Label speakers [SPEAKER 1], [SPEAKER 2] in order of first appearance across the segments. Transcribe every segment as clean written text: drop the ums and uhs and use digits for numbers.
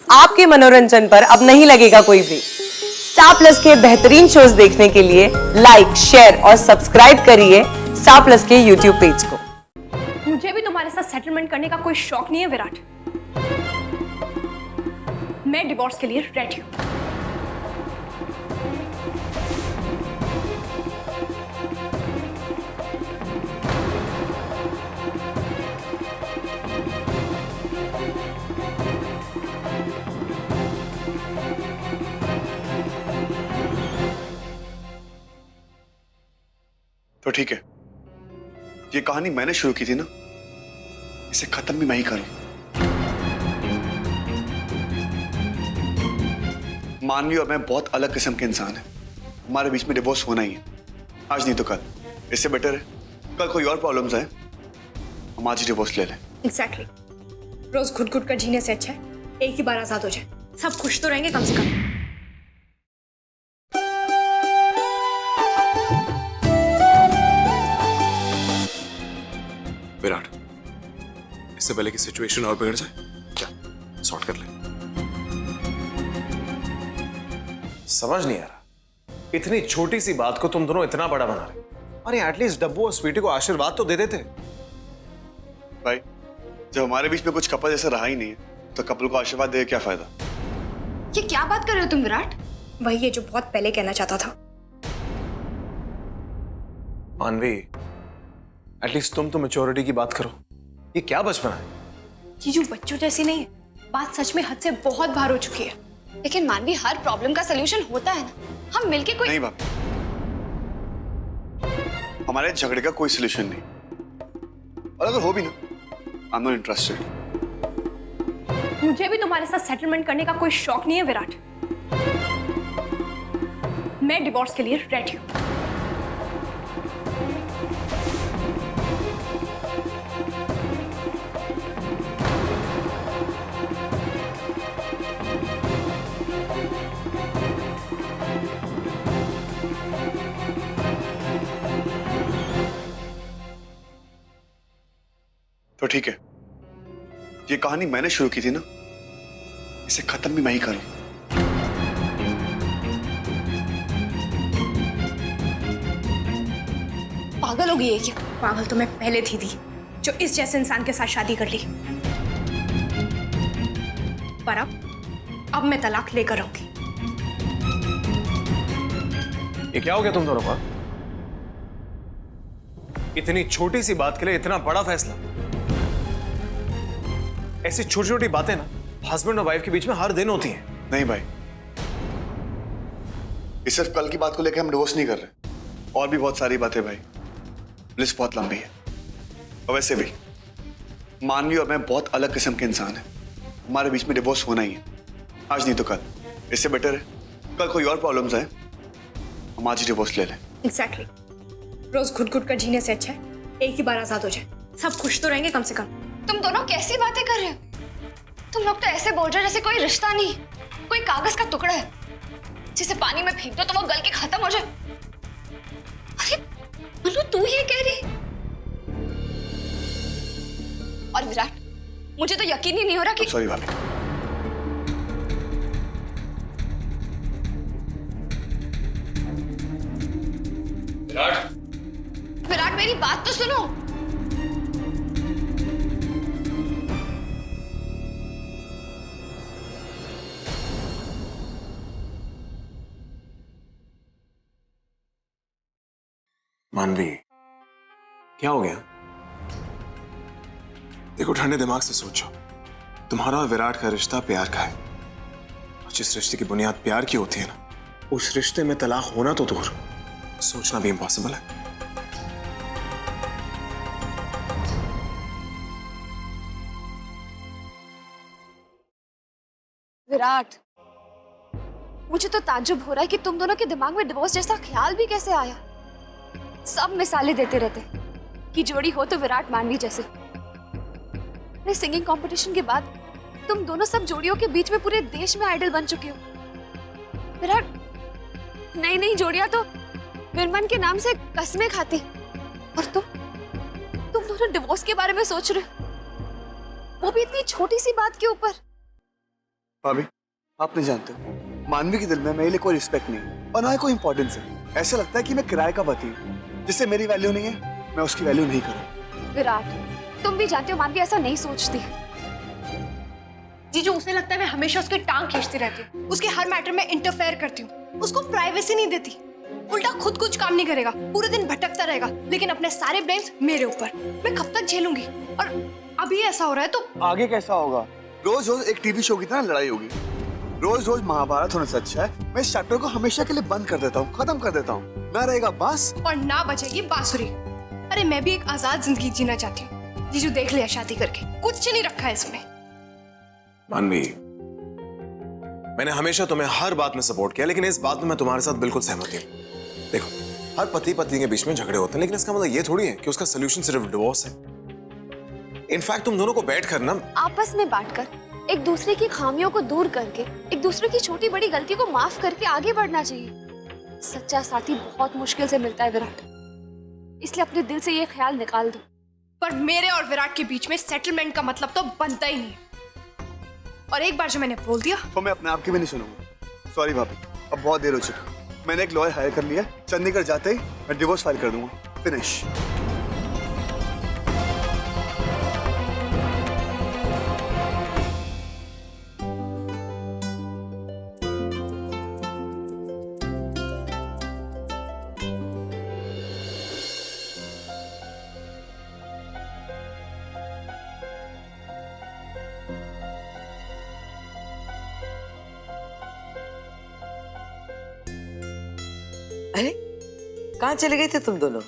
[SPEAKER 1] आपके मनोरंजन पर अब नहीं लगेगा कोई ब्रेक। स्टार प्लस के बेहतरीन शोज देखने के लिए लाइक, शेयर और सब्सक्राइब करिए स्टार प्लस के यूट्यूब पेज को।
[SPEAKER 2] मुझे भी तुम्हारे साथ सेटलमेंट करने का कोई शौक नहीं है विराट। मैं डिवोर्स के लिए रेडी हूं।
[SPEAKER 3] तो ठीक है, ये कहानी मैंने शुरू की थी ना, इसे खत्म भी मैं ही करूं। मानवी और मैं बहुत अलग किस्म के इंसान हैं। हमारे बीच में डिवोर्स होना ही है, आज नहीं तो कल। इससे बेटर है कल कोई और प्रॉब्लम्स आए, हम आज ही डिवोर्स ले लें।
[SPEAKER 2] एग्जैक्टली। रोज घुट घुट कर जीने से अच्छा है एक ही बार आजाद हो जाए, सब खुश तो रहेंगे कम से कम।
[SPEAKER 4] विराट, इससे पहले कि सिचुएशन और बिगड़ जाए, क्या सॉर्ट कर ले।
[SPEAKER 5] समझ नहीं आ रहा, इतनी छोटी सी बात को तुम दोनों इतना बड़ा बना रहे। अरे एटलीस्ट डब्बू और स्वीटी को आशीर्वाद तो दे देते।
[SPEAKER 3] भाई, जब हमारे बीच में कुछ कपल जैसा रहा ही नहीं है, तो कपल को आशीर्वाद दे क्या फायदा।
[SPEAKER 6] ये क्या बात कर रहे हो तुम विराट?
[SPEAKER 2] वही है जो बहुत पहले कहना चाहता था।
[SPEAKER 5] मानवी, एटलीस्ट तुम तो मैच्योरिटी की बात करो। ये क्या बचपना है?
[SPEAKER 2] जीजू बच्चों जैसी नहीं है, बात सच में हद से बहुत बाहर हो चुकी है।
[SPEAKER 6] लेकिन मानवी, हर प्रॉब्लम का सोल्यूशन होता है ना, हम मिलके कोई।
[SPEAKER 3] नहीं भाभी, हमारे झगड़े का कोई सोल्यूशन नहीं, और अगर हो भी ना, आई एम नॉट इंटरेस्टेड।
[SPEAKER 2] मुझे भी तुम्हारे साथ सेटलमेंट करने का कोई शौक नहीं है विराट। मैं डिवोर्स के लिए रेडी हूं।
[SPEAKER 3] तो ठीक है, ये कहानी मैंने शुरू की थी ना, इसे खत्म भी मैं ही करूं।
[SPEAKER 2] पागल हो गई है क्या? पागल तो मैं पहले थी जो इस जैसे इंसान के साथ शादी कर ली। पर अब मैं तलाक लेकर आऊंगी।
[SPEAKER 5] ये क्या हो गया तुम दोनों का? इतनी छोटी सी बात के लिए इतना बड़ा फैसला? ऐसी छोटी छोटी बातें ना हस्बैंड और वाइफ के बीच में हर दिन होती हैं।
[SPEAKER 3] नहीं भाई, ये सिर्फ कल की बात को लेकर हम डिवोर्स नहीं कर रहे, और भी बहुत सारी बातें भाई, लिस्ट बहुत लंबी है। और वैसे भी मानवी और मैं बहुत अलग किस्म के इंसान हैं। हमारे बीच में डिवोर्स होना ही है, आज नहीं तो कल। इससे बेटर है कल कोई और प्रॉब्लम्स आए, हम आज ही डिवोर्स ले लें।
[SPEAKER 2] एग्जैक्टली। रोज घुट घुट कर जीने से अच्छा है एक ही बार आजाद हो जाए, सब खुश तो रहेंगे कम से कम।
[SPEAKER 6] तुम दोनों कैसी बातें कर रहे हो? तुम लोग तो ऐसे बोल रहे हो जैसे कोई रिश्ता नहीं, कोई कागज का टुकड़ा है जिसे पानी में फेंक दो तो वो गल के खत्म हो जाए। अरे मनु, तू ये कह रही? और विराट, मुझे तो यकीन ही नहीं हो रहा कि।
[SPEAKER 3] सॉरी भाभी।
[SPEAKER 6] विराट, मेरी बात तो सुनो।
[SPEAKER 5] मानवी, क्या हो गया? देखो, ठंडे दिमाग से सोचो। तुम्हारा और विराट का रिश्ता प्यार का है, और जिस रिश्ते की बुनियाद प्यार की होती है ना, उस रिश्ते में तलाक होना तो दूर, सोचना भी इम्पॉसिबल है।
[SPEAKER 6] विराट, मुझे तो ताज्जुब हो रहा है कि तुम दोनों के दिमाग में डिवोर्स जैसा ख्याल भी कैसे आया। सब मिसालें देते रहते कि जोड़ी हो तो विराट मानवी जैसे। अरे सिंगिंग कंपटीशन के बाद तुम दोनों सब जोड़ियों के बीच में पूरे देश में आइडल बन चुके हो। विराट, नई नई जोड़ियां तो विरमन के नाम से कस्में खाती, और तुम दोनों डिवोर्स के बारे में सोच रहे हो, वो भी इतनी छोटी सी बात के ऊपर।
[SPEAKER 3] भाभी, आप नहीं जानते, मानवी के दिल में मेरे लिए कोई रिस्पेक्ट नहीं और ना ही कोई इंपॉर्टेंस है। ऐसा लगता है कि मैं किराए का पति हूँ, जिससे मेरी वैल्यू नहीं है, मैं उसकी वैल्यू नहीं करूँ।
[SPEAKER 6] विराट, तुम भी जानते हो मानवी ऐसा नहीं सोचती।
[SPEAKER 2] जीजू, उसे लगता है मैं हमेशा उसकी टांग खींचती रहती हूँ, उसके हर मैटर में इंटरफेयर करती हूँ, उसको प्राइवेसी नहीं देती। उल्टा खुद कुछ काम नहीं करेगा, पूरे दिन भटकता रहेगा, लेकिन अपने सारे ब्लेम्स मेरे ऊपर। मैं कब तक झेलूंगी? और अभी ऐसा हो रहा है तो
[SPEAKER 3] आगे कैसा होगा? रोज रोज एक टीवी शो की तरह लड़ाई होगी। रोज रोज महाभारत होने से अच्छा है मैं इस चैप्टर को हमेशा के लिए बंद कर देता हूँ, खत्म कर देता हूँ। ना रहेगा बांस
[SPEAKER 2] और ना बचेगी बांसुरी। अरे मैं भी एक आजाद जिंदगी जीना चाहती हूँ। जीजू देख लिया शादी करके, कुछ नहीं रखा है इसमें।
[SPEAKER 5] मानवी, मैंने हमेशा तुम्हें हर बात में सपोर्ट किया, लेकिन इस बात में मैं तुम्हारे साथ बिल्कुल सहमत हूं। देखो, हर पति पत्नी के बीच में झगड़े होते हैं, लेकिन इसका मतलब ये थोड़ी है कि उसका सोल्यूशन सिर्फ डिवोर्स है। इनफैक्ट तुम दोनों को बैठकर ना
[SPEAKER 6] आपस में बांटकर, एक दूसरे की खामियों को दूर करके, एक दूसरे की छोटी बड़ी गलती को माफ करके आगे बढ़ना चाहिए। सच्चा साथी बहुत मुश्किल से मिलता है विराट, इसलिए अपने दिल से ये ख्याल निकाल दो।
[SPEAKER 2] पर मेरे और विराट के बीच में सेटलमेंट का मतलब तो बनता ही नहीं है। और एक बार जो मैंने बोल दिया
[SPEAKER 3] तो मैं अपने आप की भी नहीं सुनूंगा। सॉरी भाभी, अब बहुत देर हो चुकी। मैंने एक लॉयर हायर कर लिया, चंडीगढ़ जाते ही मैं डिवोर्स फाइल कर दूंगा। फिनिश।
[SPEAKER 7] अरे कहाँ चले गए थे तुम दोनों?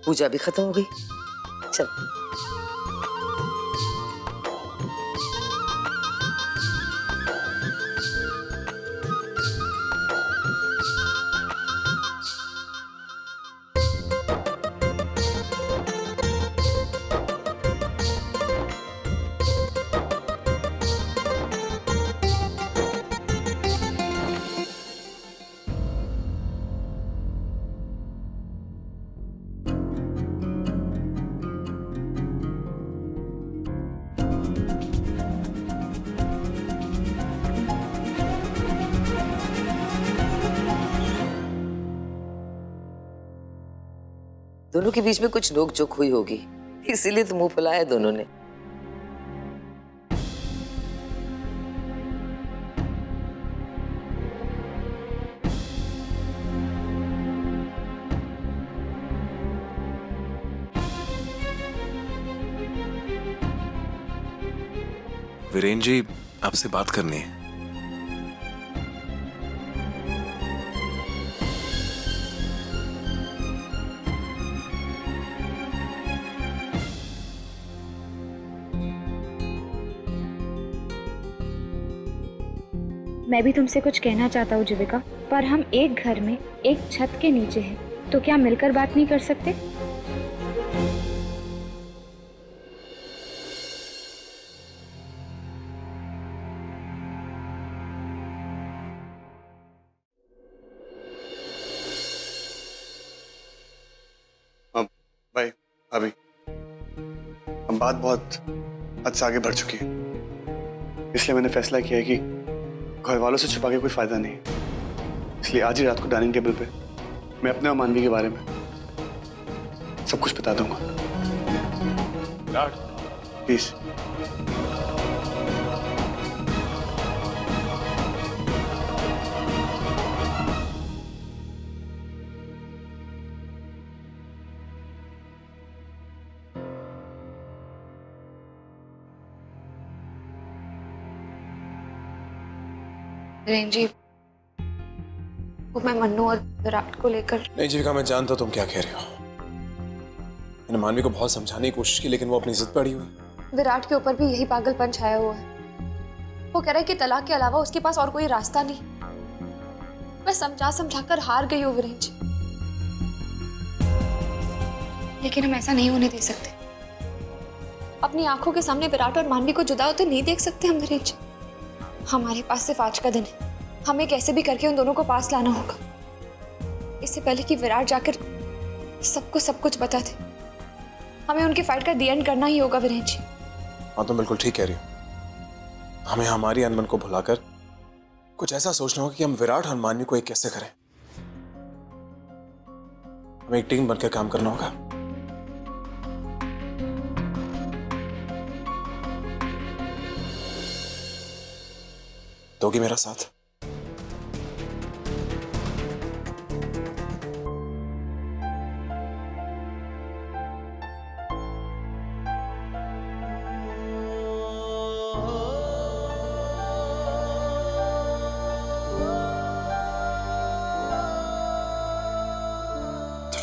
[SPEAKER 7] पूजा भी खत्म हो गई। चल दोनों के बीच में कुछ नोक-झोंक हुई होगी, इसीलिए तो मुंह फुलाया दोनों ने।
[SPEAKER 5] वीरेन जी, आपसे बात करनी है।
[SPEAKER 8] मैं भी तुमसे कुछ कहना चाहता हूँ जीविका, पर हम एक घर में एक छत के नीचे हैं, तो क्या मिलकर बात नहीं कर सकते?
[SPEAKER 3] भाई भाभी, अब बात बहुत हद से आगे बढ़ चुकी है, इसलिए मैंने फैसला किया है कि घर वालों से छुपा के कोई फायदा नहीं है। इसलिए आज ही रात को डाइनिंग टेबल पे मैं अपने और मानवी के बारे में सब कुछ बता दूंगा। प्लीज।
[SPEAKER 6] वीरेन जी, वो मैं मन्नू और विराट को लेकर।
[SPEAKER 5] नहीं जीविका, मैं जानता हूं तुम क्या कह रहे हो। मैंने मानवी को बहुत समझाने की कोशिश की, लेकिन वो अपनी जिद पर अड़ी हुई।
[SPEAKER 6] विराट के ऊपर भी यही पागलपन छाया हुआ है। वो कह रहा है कि तलाक के अलावा उसके पास और कोई रास्ता नहीं। मैं समझा समझा कर हार गई हूँ वीरेन जी, लेकिन हम ऐसा नहीं होने दे सकते। अपनी आंखों के सामने विराट और मानवी को जुदा होते नहीं देख सकते हम वीरेन जी। हमारे पास सिर्फ आज का दिन है, हमें कैसे भी करके उन दोनों को पास लाना होगा, इससे पहले कि विराट जाकर सबको सब कुछ बता दे। हमें उनके फाइट का दी एंड करना ही होगा वीरेन जी।
[SPEAKER 5] हाँ, तुम बिल्कुल ठीक कह रही हो। हमें हमारी अनबन को भुलाकर कुछ ऐसा सोचना होगा कि हम विराट और मानवी को एक कैसे करें। हमें एक टीम बनकर काम करना होगा। दोगी मेरा साथ?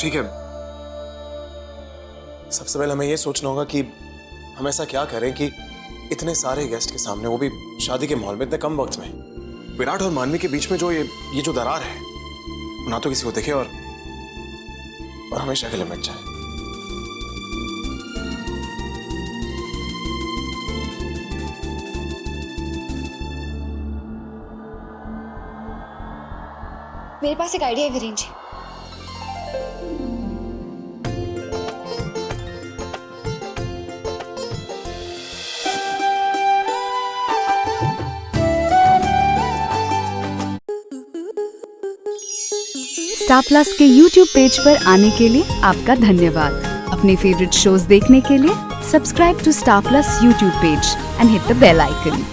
[SPEAKER 5] ठीक है, सबसे पहले हमें यह सोचना होगा कि हम ऐसा क्या करें कि इतने सारे गेस्ट के सामने, वो भी शादी के माहौल में इतने कम वक्त में, विराट और मानवी के बीच में जो ये जो दरार है ना तो किसी को दिखे और हमेशा के लिए मिट जाए।
[SPEAKER 6] मेरे पास एक आइडिया है वीरेन जी।
[SPEAKER 9] स्टार प्लस के YouTube पेज पर आने के लिए आपका धन्यवाद। अपने फेवरेट शोज देखने के लिए subscribe to Star Plus YouTube page and hit the bell icon.